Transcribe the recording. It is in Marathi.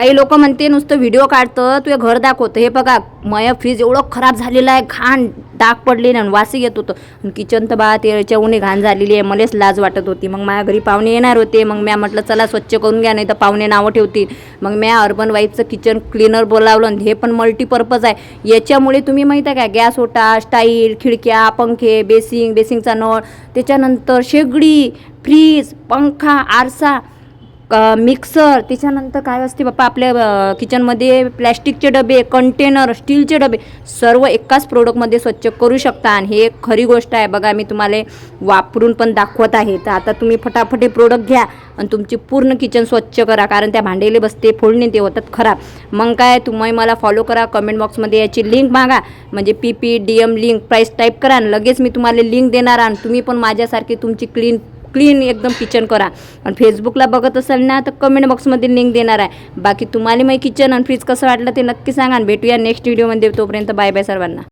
काही लोक म्हणते नुसतं व्हिडिओ काढतं तुझे घर दाखवतं. हे बघा माझं फ्रीज एवढं खराब झालेलं आहे, घाण डाग पडले ना, वासी येत होतं. किचन तर बा त्याच्या उन्हे घाण झालेली आहे, मलाच लाज वाटत होती. मग माझ्या घरी पाहुणे येणार होते, मग म्या म्हटलं चला स्वच्छ करून घ्या, नाही तर पाहुणे नावं ठेवतील. मग म्या अर्बन वाईफचं किचन क्लीनर बोलावलं आणि हे पण मल्टीपर्पज आहे. याच्यामुळे तुम्ही माहीत आहे का, गॅस ओटा, स्टाईल, खिडक्या, पंखे, बेसिंगचा नळ, त्याच्यानंतर शेगडी, फ्रीज, पंखा, आरसा, मिक्सर, त्याच्यानंतर काय असते बाप्पा आपल्या किचनमध्ये प्लॅस्टिकचे डबे, कंटेनर, स्टीलचे डबे सर्व एकाच प्रोडक्टमध्ये स्वच्छ करू शकता. आणि हे एक खरी गोष्ट आहे. बघा मी तुम्हाला वापरून पण दाखवत आहे. तर आता तुम्ही फटाफट हे प्रोडक्ट घ्या आणि तुमची पूर्ण किचन स्वच्छ करा, कारण त्या भांडेले बसते फोडणी ते होतात खराब. मग काय तुम्ही मला फॉलो करा, कमेंट बॉक्समध्ये याची लिंक मागा, म्हणजे PPDM लिंक प्राईस टाईप करा आणि लगेच मी तुम्हाला लिंक देणार. आणि तुम्ही पण माझ्यासारखी तुमची क्लीन एकदम किचन करा. आणि फेसबुकला बघत असाल ना तर कमेंट बॉक्समध्ये लिंक देणार आहे. बाकी तुम्हाला मग किचन आणि फ्रीज कसं वाटलं ते नक्की सांगा. आणि भेटूया नेक्स्ट व्हिडिओमध्ये. तोपर्यंत बाय बाय सर्वांना.